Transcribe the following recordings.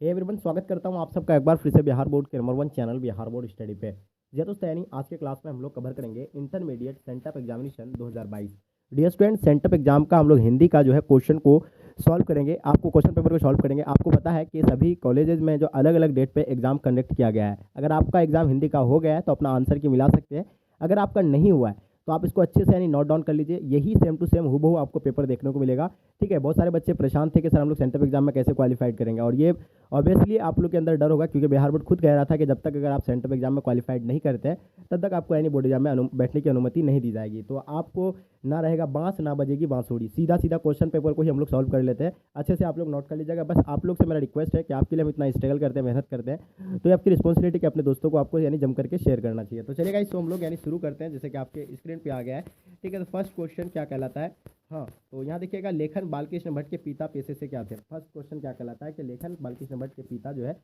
Hey everyone, स्वागत करता हूं आप सबका एक बार फिर से बिहार बोर्ड के number 1 channel Bihar board study पे। जी दोस्तों, यानी आज के क्लास में हम लोग कवर करेंगे intermediate sent up examination 2022। Dear student, sent up exam का हम लोग हिंदी का जो है क्वेश्चन को सॉल्व करेंगे। आपको क्वेश्चन पेपर को सॉल्व करेंगे। आपको पता है कि सभी कॉलेजेस में जो अलग अलग डेट पे एग्जाम कंडक्ट किया गया है। अगर आपका एग्जाम हिंदी का हो गया है तो अपना आंसर की मिला सकते हैं। अगर आपका नहीं हुआ है तो आप इसको अच्छे से यानी नोट डाउन कर लीजिए। यही सेम टू सेम हूबहू आपको पेपर देखने को मिलेगा। ठीक है, बहुत सारे बच्चे परेशान थे कि सर हम लोग सेंटअप एग्जाम में कैसे क्वालिफाइड करेंगे, और ये ऑब्वियसली आप लोग के अंदर डर होगा, क्योंकि बिहार बोर्ड खुद कह रहा था कि जब तक अगर आप सेंट्रल एग्जाम में क्वालिफाइड नहीं करते हैं तब तक आपको यानी बोर्ड एग्जाम में बैठने की अनुमति नहीं दी जाएगी। तो आपको ना रहेगा बांस ना बजेगी बांसुड़ी, सीधा सीधा क्वेश्चन पेपर को ही हम लोग सॉल्व कर लेते हैं। अच्छे से आप लोग नोट कर लीजिएगा। बस आप लोग से मेरा रिक्वेस्ट है कि आपके लिए हम इतना स्ट्रगल करते हैं, मेहनत करते हैं, तो ये आपकी रिस्पॉन्सिबिलिटी कि अपने दोस्तों को आपको यानी जम करके शेयर करना चाहिए। तो चलिएगा, इसको हम लोग यानी शुरू करते हैं, जैसे कि आपके स्क्रीन पे आ गया है। ठीक है, तो फर्स्ट क्वेश्चन क्या कहलाता है। हाँ, तो यहाँ देखिएगा, लेखन बालकृष्ण भट्ट के पिता पेशे से क्या थे। फर्स्ट क्वेश्चन क्या कहलाता है कि लेखन बालकृष्ण भट्ट के पिता जो है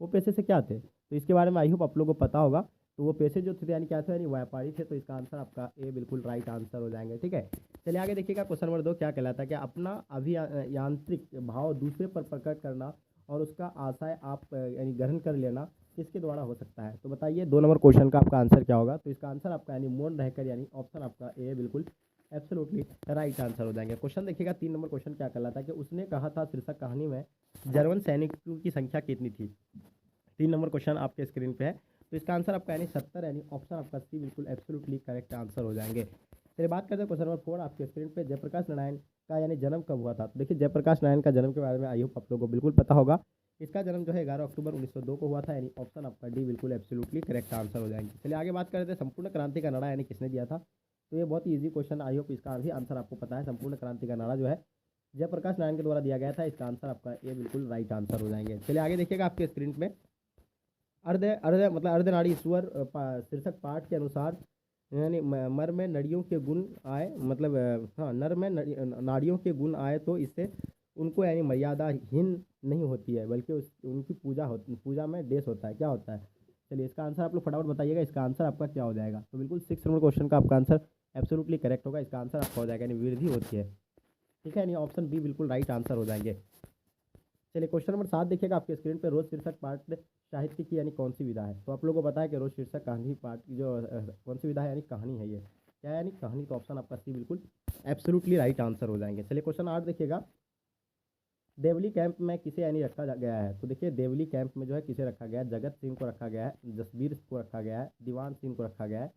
वो पेशे से क्या थे। तो इसके बारे में आई होप आप लोगों को पता होगा। तो वो पेशे जो थे यानी क्या थे, यानी व्यापारी थे। तो इसका आंसर आपका ए बिल्कुल राइट आंसर हो जाएंगे। ठीक है, चलिए आगे देखिएगा। क्वेश्चन नंबर 2 क्या कहलाता है कि अपना अभियांत्रिक भाव दूसरे पर प्रकट करना और उसका आशय आप यानी ग्रहण कर लेना किसके द्वारा हो सकता है। तो बताइए 2 नंबर क्वेश्चन का आपका आंसर क्या होगा। तो इसका आंसर आपका यानी मौन रहकर, यानी ऑप्शन आपका ए बिल्कुल एब्सोल्युटली राइट आंसर हो जाएंगे। क्वेश्चन देखिएगा 3 नंबर क्वेश्चन क्या कहलाता है कि उसने कहा था शीर्षक कहानी में जर्मन सैनिकों की संख्या कितनी थी। 3 नंबर क्वेश्चन आपके स्क्रीन पे है। तो इसका आंसर आपका यानी 70, यानी ऑप्शन आपका सी बिल्कुल एब्सोल्युटली करेक्ट आंसर हो जाएंगे। चलिए बात करते हैं क्वेश्चन नंबर 4 आपके स्क्रीन पे। जयप्रकाश नारायण का यानी जन्म कब हुआ था। तो देखिए, जयप्रकाश नारायण का जन्म के बारे में आई होप आप लोगों को बिल्कुल पता होगा। इसका जन्म जो है 11 अक्टूबर 1902 को हुआ था, यानी ऑप्शन आपका डी बिल्कुल एब्सोल्युटली करेक्ट आंसर हो जाएंगे। चलिए आगे बात करते हैं, संपूर्ण क्रांति का नारा यानी किसने दिया था। तो ये बहुत ही ईजी क्वेश्चन, आई होप इसका भी आंसर आपको पता है। संपूर्ण क्रांति का नारा जो है जयप्रकाश नारायण के द्वारा दिया गया था। इसका आंसर आपका ये बिल्कुल राइट आंसर हो जाएंगे। चलिए आगे देखिएगा आपके स्क्रीन पे। अर्ध अर्ध मतलब अर्धनाड़ी ईश्वर शीर्षक पाठ के अनुसार यानी मर में नड़ियों के गुण आए, मतलब हाँ, नर में नाड़ियों के गुण आए तो इससे उनको यानी मर्यादाहीन नहीं होती है, बल्कि उनकी पूजा में देश होता है। क्या होता है। चलिए इसका आंसर आप लोग फटाफट बताइएगा। इसका आंसर आपका क्या हो जाएगा। तो बिल्कुल 6 नंबर क्वेश्चन का आपका आंसर एब्सोल्युटली करेक्ट होगा। इसका आंसर आपका हो जाएगा यानी वृद्धि होती है। ठीक है, यानी ऑप्शन बी बिल्कुल राइट आंसर हो जाएंगे। चलिए क्वेश्चन नंबर 7 देखिएगा आपके स्क्रीन पे। रोज शीर्षक पाठ साहित्य की यानी कौन सी विधा है। तो आप लोगों को पता है कि रोज शीर्षक कहानी पाठ की जो कौन सी विधा है, यानी कहानी है। ये क्या है, यानी कहानी। तो ऑप्शन आपका सी बिल्कुल एब्सोल्युटली राइट आंसर हो जाएंगे। चलिए क्वेश्चन 8 देखिएगा। देवली कैंप में किसे यानी रखा गया है। तो देखिए, देवली कैंप में जो है किसे रखा गया है। जगत सिंह को रखा गया है, जसबीर को रखा गया है, दीवान सिंह को रखा गया है,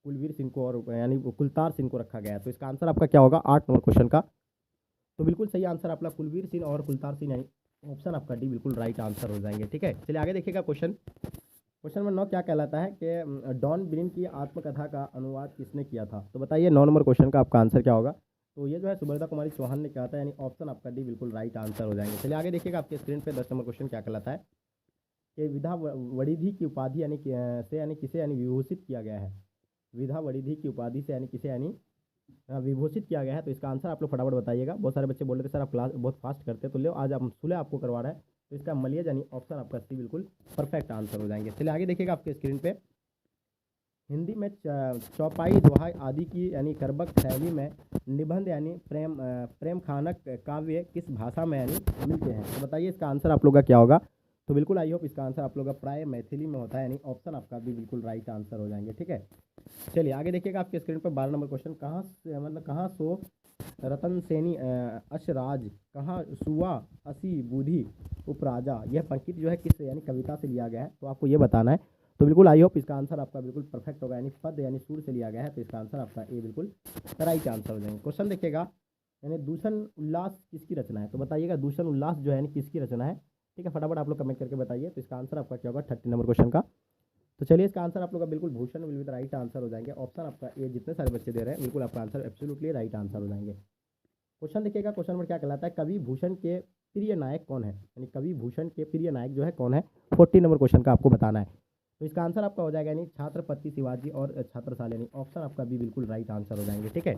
कुलवीर सिंह को और यानी कुलतार सिंह को रखा गया है। तो इसका आंसर आपका क्या होगा 8 नंबर क्वेश्चन का। तो बिल्कुल सही आंसर आपका कुलवीर सिंह और कुलतार सिंह, यानी ऑप्शन आपका डी बिल्कुल राइट आंसर हो जाएंगे। ठीक है, चलिए आगे देखिएगा। क्वेश्चन नंबर 9 क्या कहलाता है कि डॉन ब्रिन की आत्मकथा का अनुवाद किसने किया था। तो बताइए 9 नंबर क्वेश्चन का आपका आंसर क्या होगा। तो ये जो है सुभद्रा कुमारी चौहान ने कहा था, यानी ऑप्शन आपका डी बिल्कुल राइट आंसर हो जाएंगे। चलिए आगे देखिएगा आपके स्क्रीन पे 10 नंबर क्वेश्चन क्या कहलाता है कि विधा वड़िधि की उपाधि यानी से यानी किसे यानी विभूषित किया गया है। विधा वड़िधि की उपाधि से यानी किसे यानी विभूषित किया गया है। तो इसका आंसर आप लोग फटाफट बताइएगा। बहुत सारे बच्चे बोल रहे थे सर आप क्लास बहुत फास्ट करते हैं, तो लो आज हम सुलह आपको करवा रहे हैं। तो इसका मलियज यानी ऑप्शन आपका सी बिल्कुल परफेक्ट आंसर हो जाएंगे। चलिए आगे देखिएगा आपके स्क्रीन पे। हिंदी में चौपाई दोहा आदि की यानी करबक शैली में निबंध यानी प्रेम खानक काव्य किस भाषा में यानी मिलते हैं। तो बताइए इसका आंसर आप लोग का क्या होगा। तो बिल्कुल आई होप इसका आंसर आप लोग का प्राय मैथिली में होता है, यानी ऑप्शन आपका भी बिल्कुल राइट आंसर हो जाएंगे। ठीक है, चलिए आगे देखिएगा आपके स्क्रीन पर 12 नंबर क्वेश्चन। कहाँ से मतलब कहाँ सो रतन सेनी अशराज, कहाँ सुआ असी बुधि उपराजा। यह पंक्ति जो है किस यानी कविता से लिया गया है, तो आपको ये बताना है। तो बिल्कुल आई होप इसका आंसर आपका बिल्कुल परफेक्ट होगा, यानी पद यानी सुर से लिया गया है। तो इसका आंसर आपका ए बिल्कुल राइट आंसर हो जाएंगे। क्वेश्चन देखिएगा, यानी दूषण उल्लास किसकी रचना है। तो बताइएगा दूषण उल्लास जो है यानी किसकी रचना है। ठीक है, फटाफट आप लोग कमेंट करके बताइए। तो इसका आंसर आपका क्या होगा 30 नंबर क्वेश्चन का। तो चलिए इसका आंसर आप लोग का बिल्कुल Bhushan will with right answer हो जाएंगे। ऑप्शन आपका ये जितने सारे बच्चे दे रहे हैं बिल्कुल आपका आंसर एब्सोल्युटली राइट आंसर हो जाएंगे। क्वेश्चन देखिएगा, क्वेश्चन नंबर क्या कहलाता है कवि भूषण के प्रिय नायक कौन है, यानी कवि भूषण के प्रिय नायक जो है कौन है। 40 नंबर क्वेश्चन का आपको बताना है। तो इसका आंसर आपका हो जाएगा यानी छत्रपति शिवाजी और छत्रसाल, यानी ऑप्शन आपका भी बिल्कुल राइट आंसर हो जाएंगे। ठीक है,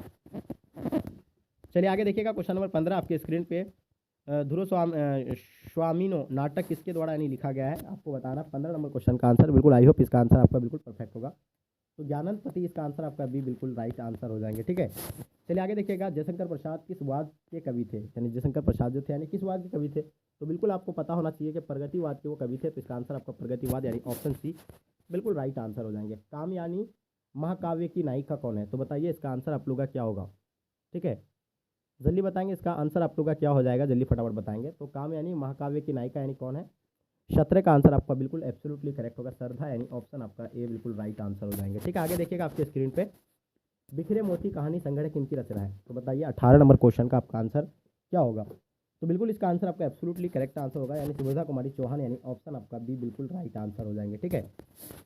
चलिए आगे देखिएगा। क्वेश्चन नंबर 15 आपके स्क्रीन पे। ध्रुव स्वामीनो नाटक किसके द्वारा यानी लिखा गया है, आपको बताना। 15 नंबर क्वेश्चन का आंसर बिल्कुल आई होप इसका आंसर आपका बिल्कुल परफेक्ट होगा। तो ज्ञानंदपति इसका आंसर आपका बी बिल्कुल राइट आंसर हो जाएंगे। ठीक है, चलिए आगे देखिएगा, जयशंकर प्रसाद किस वाद के कवि थे, यानी जयशंकर प्रसाद जो थे यानी किस वाद के कवि थे। तो बिल्कुल आपको पता होना चाहिए कि प्रगतिवाद के वो कवि थे, तो इसका आंसर आपका प्रगतिवाद यानी ऑप्शन सी बिल्कुल राइट आंसर हो जाएंगे। कामयानी महाकाव्य की नायिका कौन है, तो बताइए इसका आंसर आप लोग का क्या होगा। ठीक है, जल्दी बताएंगे इसका आंसर आप लोग का क्या हो जाएगा, जल्दी फटाफट बताएंगे। तो कामयानी महाकाव्य की नायिका यानी कौन है, शत्रय का आंसर आपका बिल्कुल एब्सोल्युटली करेक्ट होगा, श्रद्धा यानी ऑप्शन आपका ए बिल्कुल राइट आंसर हो जाएंगे। ठीक है, आगे देखिएगा आपके स्क्रीन पे, बिखरे मोती कहानी संग्रह किनकी रचना है, तो बताइए 18 नंबर क्वेश्चन का आपका आंसर क्या होगा। तो बिल्कुल इसका आंसर आपका एब्सोल्युटली करेक्ट आंसर होगा, यानी सुविधा कुमारी चौहान यानी ऑप्शन आपका बी बिल्कुल राइट आंसर हो जाएंगे। ठीक है,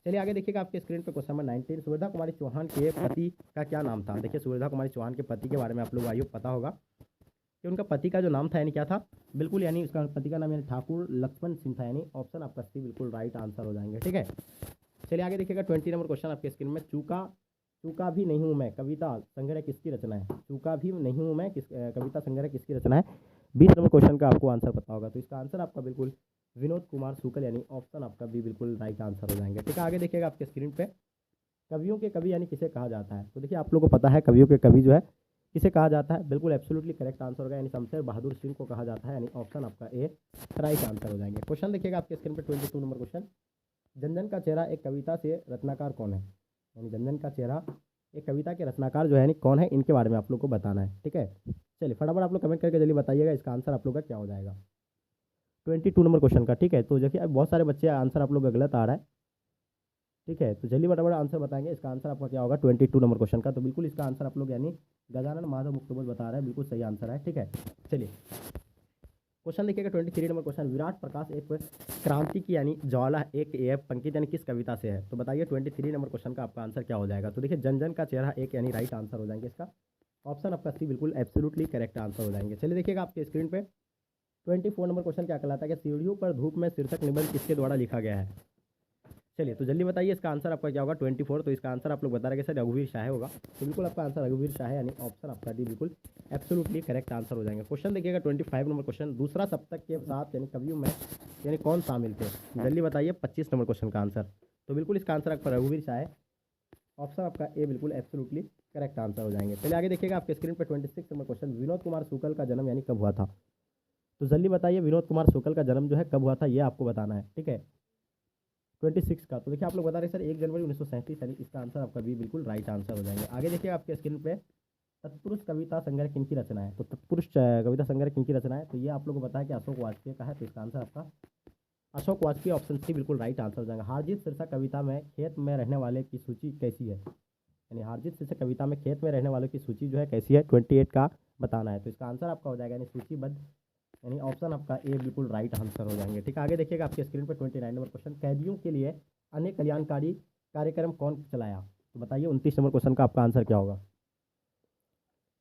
चलिए आगे देखिएगा आपके स्क्रीन पे क्वेश्चन नंबर 19, सुविधा कुमारी चौहान के पति का क्या नाम था। देखिए सुविधा कुमारी चौहान के पति के बारे में आप लोग आयोग पता होगा कि उनका पति का जो नाम था यानी क्या था, बिल्कुल यानी उसका पति का नाम यानी ठाकुर लक्ष्मण सिंह था, यानी ऑप्शन आपका सी बिल्कुल राइट आंसर हो जाएंगे। ठीक है, चलिए आगे देखिएगा 20 नंबर क्वेश्चन आपके स्क्रीन में, चूका भी नहीं हूँ मैं कविता संग्रह किसकी रचना है। चूका भी नहीं हूँ मैं कविता संग्रह किसकी रचना है। 20 नंबर क्वेश्चन का आपको आंसर पता होगा, तो इसका आंसर आपका बिल्कुल विनोद कुमार शुक्ल यानी ऑप्शन आपका भी बिल्कुल राइट आंसर हो जाएंगे। ठीक है, आगे देखिएगा आपके स्क्रीन पे, कवियों के कवि यानी किसे कहा जाता है। तो देखिए आप लोगों को पता है कवियों के कवि जो है किसे कहा जाता है, बिल्कुल एब्सोल्युटली करेक्ट आंसर होगा, यानी शमशेर बहादुर सिंह को कहा जाता है, यानी ऑप्शन आपका ए राइट आंसर हो जाएंगे। क्वेश्चन देखिएगा आपके स्क्रीन पे 22 नंबर क्वेश्चन, जनजन का चेहरा एक कविता से रचनाकार कौन है, यानी जनजन का चेहरा एक कविता के रचनाकार जो है यानी कौन है, इनके बारे में आप लोग को बताना है। ठीक है, चलिए फटाफट आप लोग कमेंट करके जल्दी बताइएगा इसका आंसर आप लोग का क्या हो जाएगा 22 नंबर क्वेश्चन का। ठीक है, तो देखिए बहुत सारे बच्चे आंसर आप लोग का गलत आ रहा है। ठीक है, तो जल्दी फटाफट आंसर बताएंगे, इसका आंसर आपका क्या होगा 22 नंबर क्वेश्चन का। तो बिल्कुल इसका आंसर आप लोग यानी गजानन माधव मुक्तोबोध बता रहे हैं, बिल्कुल सही आंसर है। ठीक है, चलिए क्वेश्चन देखिएगा 23 नंबर क्वेश्चन, विराट प्रकाश एक क्रांति की यानी ज्वाला एक पंकित यानी किस कविता से है। तो बताइए 23 नंबर क्वेश्चन का आपका आंसर क्या हो जाएगा। तो देखिए जनजन का चेहरा एक यानी राइट आंसर हो जाएंगे इसका, ऑप्शन आपका सी बिल्कुल एब्सोल्युटली करेक्ट आंसर हो जाएंगे। चलिए देखिएगा आपके स्क्रीन पे 24 नंबर क्वेश्चन क्या कहलाता है कि सीढ़ियों पर धूप में शीर्षक निबंध किसके द्वारा लिखा गया है। चलिए तो जल्दी बताइए इसका आंसर आपका क्या होगा 24। तो इसका आंसर आप लोग बता रहे हैं कि सर रघुवीर शाह होगा, तो बिल्कुल आपका आंसर रघुवीर शाह यानी ऑप्शन आपका डी बिल्कुल एब्सोल्युटली करेक्ट आंसर हो जाएंगे। क्वेश्चन देखिएगा 25 नंबर क्वेश्चन, दूसरा सप्तक के साथ यानी कवियों में यानी कौन शामिल थे। जल्दी बताइए 25 नंबर क्वेश्चन का आंसर। तो बिल्कुल इसका आंसर आपका रघुवीर शाह, ऑप्शन आपका ए बिल्कुल एब्सोल्युटली करेक्ट आंसर हो जाएंगे। चलिए आगे देखिएगा आपके स्क्रीन पर 26 नंबर क्वेश्चन, विनोद कुमार शुक्ल का जन्म यानी कब हुआ था। तो जल्दी बताइए विनोद कुमार शुक्ल का जन्म जो है कब हुआ था, ये आपको बताना है। ठीक है, 26 का। तो देखिए आप लोग बता रहे हैं सर 1 जनवरी 1937, यानी इसका आंसर आपका भी बिल्कुल राइट आंसर हो जाएंगे। आगे देखिए आपके स्क्रीन पे, तत्पुरुष कविता संग्रह किनकी रचना है। तो तत्पुरुष कविता संग्रह किनकी रचना है, तो ये आप लोग को बताया कि अशोक वाजपेयी का है, तो इसका आंसर आपका अशोक वाजपेयी ऑप्शन सी बिल्कुल राइट आंसर हो जाएगा। हारजीत शीर्षक कविता में खेत में रहने वाले की सूची कैसी है, यानी हारजीत शीर्षक कविता में खेत में रहने वालों की सूची जो है कैसी है, 28 का बताना है। तो इसका आंसर आपका हो जाएगा यानी सूचीबद्ध, यानी ऑप्शन आपका ए बिल्कुल राइट आंसर हो जाएंगे। ठीक है, आगे देखिएगा आपके स्क्रीन पर 29 नंबर क्वेश्चन, कैदियों के लिए अनेक कल्याणकारी कार्यक्रम कौन चलाया। तो बताइए 29 नंबर क्वेश्चन का आपका आंसर क्या होगा।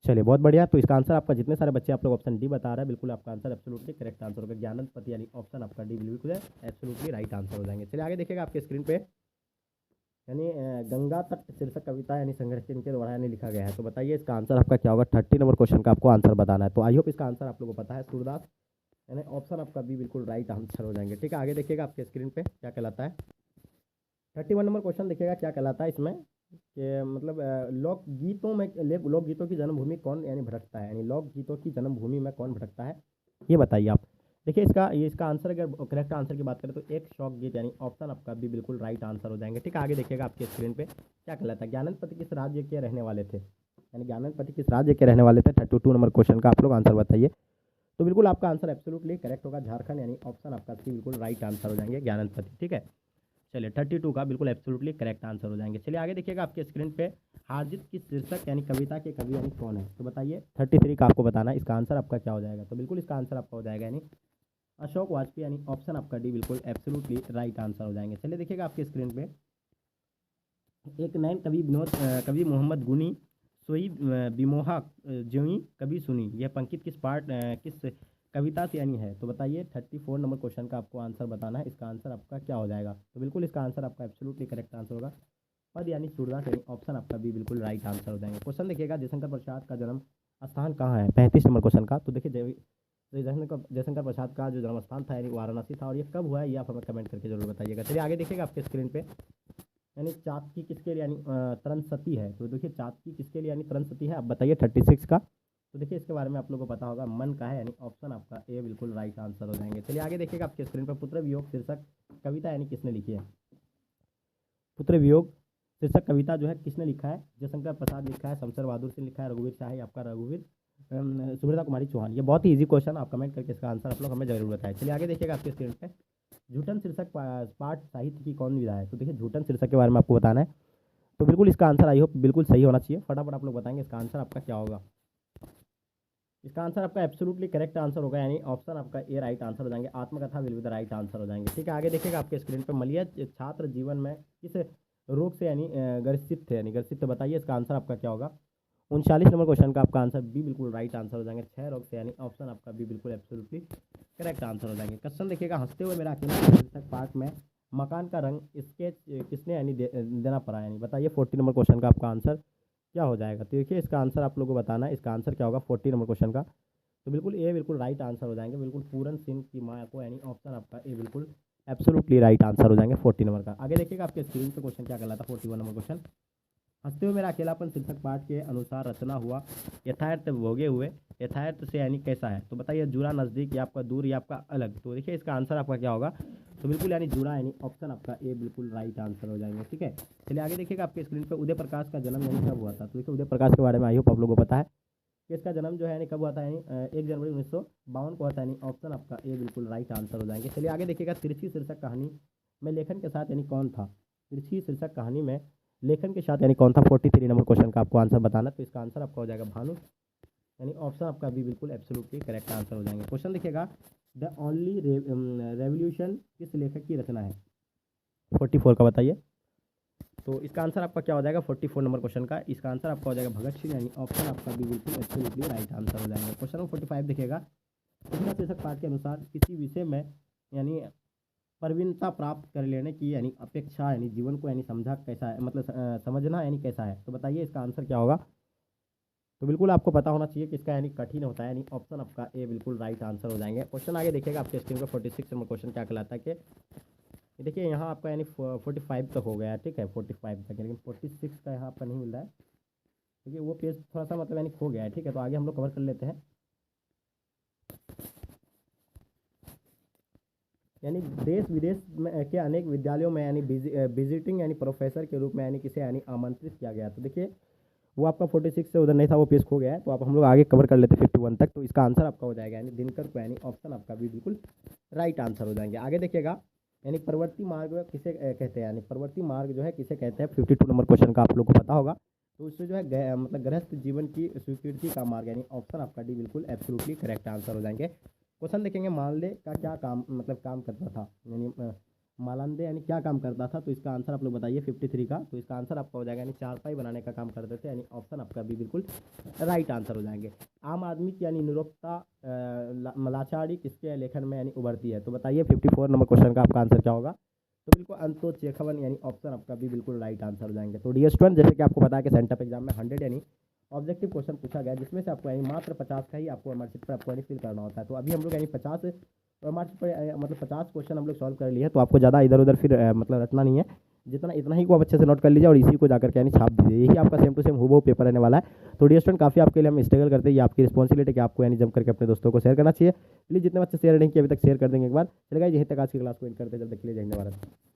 चलिए बहुत बढ़िया, तो इसका आंसर आपका जितने सारे बच्चे आप लोग ऑप्शन डी बता रहे हैं, बिल्कुल आपका आंसर एब्सोल्युटली करेक्ट आंसर होगा, ज्ञानंदपति यानी ऑप्शन आपका डी बिल्कुल एब्सोल्युटली राइट आंसर हो जाएंगे। चलिए आगे देखिएगा आपके स्क्रीन पे, यानी गंगा तट शीर्षक कविता यानी संघर्ष इनके द्वारा यानी लिखा गया है। तो बताइए इसका आंसर आपका क्या होगा 30 नंबर क्वेश्चन का आपको आंसर बताना है। तो आई होप इसका आंसर आप लोगों को पता है, सूरदास यानी ऑप्शन आपका बी बिल्कुल राइट आंसर हो जाएंगे। ठीक है, आगे देखिएगा आपके स्क्रीन पे क्या कहलाता है 31 नंबर क्वेश्चन देखिएगा क्या कहलाता है इसमें कि मतलब लोकगीतों की जन्मभूमि कौन यानी भटकता है, यानी लोकगीतों की जन्मभूमि में कौन भटकता है, ये बताइए आप। देखिए इसका आंसर अगर करेक्ट आंसर की बात करें तो एक शौक गीत यानी ऑप्शन आपका भी बिल्कुल राइट आंसर हो जाएंगे। ठीक है, आगे देखिएगा आपके स्क्रीन पे क्या कहलाता है, ज्ञानंदपति किस राज्य के रहने वाले थे, यानी ज्ञानंदपति किस राज्य के रहने वाले थे। 32 नंबर क्वेश्चन का आप लोग आंसर बताइए। तो बिल्कुल आपका आंसर एब्सोल्युटली करेक्ट होगा, झारखंड यानी ऑप्शन आपका सी बिल्कुल राइट आंसर हो जाएंगे ज्ञानंदपति। ठीक है, चलिए 32 का बिल्कुल एब्सोल्युटली करेक्ट आंसर हो जाएंगे। चलिए आगे देखिएगा आपके स्क्रीन पे, हारजीत की शीर्षक यानी कविता के कवि यानी कौन है। तो बताइए 33 का आपको बताना है, इसका आंसर आपका क्या हो जाएगा। तो बिल्कुल इसका आंसर आपका हो जाएगा यानी अशोक वाजपेयी यानी ऑप्शन आपका डी बिल्कुल एब्सोल्युटली राइट आंसर हो जाएंगे। चलिए देखिएगा आपके स्क्रीन पे, एक नैन कवि मोहम्मद गुनी सोई बिमोहा ज्यों कभी सुनी, यह पंक्ति किस कविता से यानी है। तो बताइए 34 नंबर क्वेश्चन का आपको आंसर बताना है, इसका आंसर आपका क्या हो जाएगा। तो बिल्कुल इसका आंसर आपका एब्सोल्युटली करेक्ट आंसर होगा पद यानी सूरदास यानी ऑप्शन आपका भी बिल्कुल राइट आंसर हो जाएंगे। क्वेश्चन देखिएगा जयशंकर प्रसाद का जन्म स्थान कहाँ है, 35 नंबर क्वेश्चन का। तो देखिए जयशंकर प्रसाद का जो जन्म स्थान था यानी वाराणसी था, और ये कब हुआ है ये आप हमें कमेंट करके जरूर बताइएगा। चलिए आगे देखिएगा आपके स्क्रीन पे, यानी चातकी किसके लिए यानी त्रंसती है। तो देखिए चातकी किसके लिए यानी त्रंसती है, आप बताइए 36 का। तो देखिए इसके बारे में आप लोगों को पता होगा, मन का है, यानी ऑप्शन आपका ए बिल्कुल राइट आंसर हो जाएंगे। चलिए आगे देखिएगा आपके स्क्रीन पर, पुत्र वियोग शीर्षक कविता यानी किसने लिखी है। पुत्र वियोग शीर्षक कविता जो है किसने लिखा है, जयशंकर प्रसाद लिखा है, शमशेर बहादुर सिंह लिखा है, रघुवीर शाह आपका रघुवीर, सुभद्रा कुमारी चौहान। ये बहुत ही इजी क्वेश्चन, आप कमेंट करके इसका आंसर आप लोग हमें जरूर बताएं। चलिए आगे देखिएगा आपके स्क्रीन पे, झूठन शीर्षक पाठ साहित्य की कौन विधा है। तो देखिए झूठन शीर्षक के बारे में आपको बताना है, तो बिल्कुल इसका आंसर आई होप बिल्कुल सही होना चाहिए। फटाफट आप लोग बताएंगे इसका आंसर आपका क्या होगा। इसका आंसर आपका एब्सोल्युटली करेक्ट आंसर होगा, यानी ऑप्शन आपका ए राइट आंसर हो जाएंगे, आत्मकथा will be the right answer हो जाएंगे। ठीक है आगे देखिएगा आपके स्क्रीन पर, मलय छात्र जीवन में किस रोग से यानी ग्रसित थे, यानी ग्रसित थे, बताइए इसका आंसर आपका क्या होगा। 39 नंबर क्वेश्चन का आपका आंसर बी बिल्कुल राइट आंसर हो जाएंगे, 6 रोग से, यानी ऑप्शन आपका बी बिल्कुल एब्सोल्युटली करेक्ट आंसर हो जाएंगे। क्वेश्चन देखिएगा, हंसते हुए मेरा अकेला पार्ट में मकान का रंग स्केच किसने यानी देना पड़ा, यानी बताइए 40 नंबर क्वेश्चन का आपका आंसर क्या हो जाएगा। तो देखिए इसका आंसर आप लोगों को बताना है, इसका आंसर क्या होगा 40 नंबर क्वेश्चन का। तो बिल्कुल ए बिल्कुल राइट आंसर हो जाएंगे, बिल्कुल पूरन सिंह की माँ को, यानी ऑप्शन आपका ए बिल्कुल एब्सोल्युटली राइट आंसर हो जाएंगे 40 नंबर का। आगे देखिएगा आपके स्क्रीन पे क्वेश्चन क्या कहलाता है, 41 नंबर क्वेश्चन, हंसते हुए मेरा अकेलापन शीर्षक पाठ के अनुसार रचना हुआ यथार्थ भोगे हुए यथार्थ से यानी कैसा है। तो बताइए जुड़ा नज़दीक या आपका दूर या आपका अलग। तो देखिए इसका आंसर आपका क्या होगा, तो बिल्कुल यानी जुड़ा, यानी ऑप्शन आपका ए बिल्कुल राइट आंसर हो जाएंगे। ठीक है चलिए आगे देखिएगा आपके स्क्रीन पर, उदय प्रकाश का जन्म यानी कब हुआ था। तो देखिए उदय प्रकाश के बारे में आई होप आप लोगों को पता है कि इसका जन्म जो है यानी कब हुआ था, यानी 1 जनवरी 1952 को हुआ था, यानी ऑप्शन आपका ए बिल्कुल राइट आंसर हो जाएंगे। चलिए आगे देखिएगा, तिरछी शीर्षक कहानी में लेखन के साथ यानी कौन था। तिरछी शीर्षक कहानी में लेखन के साथ यानी कौन था, 43 नंबर क्वेश्चन का आपको आंसर बताना। तो इसका आंसर आपका हो जाएगा भानु, यानी ऑप्शन आपका भी बिल्कुल एब्सोल्युटली करेक्ट आंसर हो जाएंगे। क्वेश्चन देखिएगा, द ओनली रेवोल्यूशन किस लेखक की रचना है, 44 का बताइए। तो इसका आंसर आपका क्या हो जाएगा 44 नंबर क्वेश्चन का, इसका आंसर आपका हो जाएगा भगत सिंह, यानी ऑप्शन आपका भी बिल्कुल एब्सोल्युटली राइट आंसर हो जाएगा। क्वेश्चन नंबर 45 देखिएगा, दूसरा शीर्षक पाठ के अनुसार किसी विषय में यानी प्रवीणता प्राप्त कर लेने की यानी अपेक्षा यानी जीवन को यानी समझा कैसा है, मतलब समझना यानी कैसा है। तो बताइए इसका आंसर क्या होगा। तो बिल्कुल आपको पता होना चाहिए कि इसका यानी कठिन होता है, यानी ऑप्शन आपका ए बिल्कुल राइट आंसर हो जाएंगे। क्वेश्चन आगे देखिएगा आपके स्क्रीन पर, 46 नंबर क्वेश्चन क्या कहलाता है कि देखिए यहाँ आपका यानी 45 तक हो गया है, ठीक है 45 तक, लेकिन 46 का यहाँ आपका नहीं मिल रहा है, क्योंकि वो पेज थोड़ा सा मतलब यानी खो गया है। ठीक है तो आगे हम लोग कवर कर लेते हैं। यानी देश विदेश में के अनेक विद्यालयों में यानी विजिटिंग यानी प्रोफेसर के रूप में यानी किसे यानी आमंत्रित किया गया। तो देखिए वो आपका 46 से उधर नहीं था, वो पेज खो गया है, तो आप हम लोग आगे कवर कर लेते हैं 51 तक। तो इसका आंसर आपका हो जाएगा यानी दिनकर को, यानी ऑप्शन आपका भी बिल्कुल राइट आंसर हो जाएंगे। आगे देखिएगा, यानी प्रवृत्ति मार्ग किसे कहते हैं, यानी प्रवृत्ति मार्ग जो है किसे कहते हैं, 52 नंबर क्वेश्चन का आप लोग को पता होगा। तो उससे जो है मतलब गृहस्थ जीवन की स्वीकृति का मार्ग, यानी ऑप्शन आपका डी बिल्कुल एब्सोल्युटली करेक्ट आंसर हो जाएंगे। क्वेश्चन देखेंगे, मालदे का क्या काम मतलब काम करता था, यानी मालंदे यानी क्या काम करता था। तो इसका आंसर आप लोग बताइए 53 का। तो इसका आंसर आपका हो जाएगा यानी चारपाई बनाने का काम करते थे, यानी ऑप्शन आपका भी बिल्कुल राइट आंसर हो जाएंगे। आम आदमी की यानी निरुक्ता लाचारी किसके लेखन में यानी उभरती है। तो बताइए 54 नंबर क्वेश्चन का आपका आंसर क्या होगा। तो बिल्कुल अंतो चेखवन, यानी ऑप्शन आपका भी बिल्कुल राइट आंसर हो जाएंगे। तो डियर स्टूडेंट, जैसे कि आपको पता है कि सेंटअप एग्जाम में 100 यानी ऑब्जेक्टिव क्वेश्चन पूछा गया, जिसमें से आपको यानी मात्र 50 का ही आपको मार्कशीट पर आपको यानी फिल करना होता है। तो अभी हम लोग यानी 50 मार्क्स पर मतलब 50 क्वेश्चन हम लोग सॉल्व कर लिए, तो आपको ज़्यादा इधर उधर फिर मतलब रटना नहीं है, जितना इतना ही को आप अच्छे से नोट कर लीजिए और इसी को जाकर के यानी छाप दीजिए। यही आपका सेम टू सेम हूबहू पेपर रहने वाला है। तो डियर स्टूडेंट, काफ़ी आपके लिए हम स्ट्रगल करते हैं, ये आपकी रिस्पॉन्सिबिलिटी कि आपको यानी जम करके अपने दोस्तों को शेयर करना चाहिए। प्लीज़ जितने बच्चे शेयर नहीं किए अभी तक शेयर कर देंगे एक बार। चलेगा, यहीं तक आज की क्लास को एंड करते हैं। जब तक के लिए जय हिंद भारत।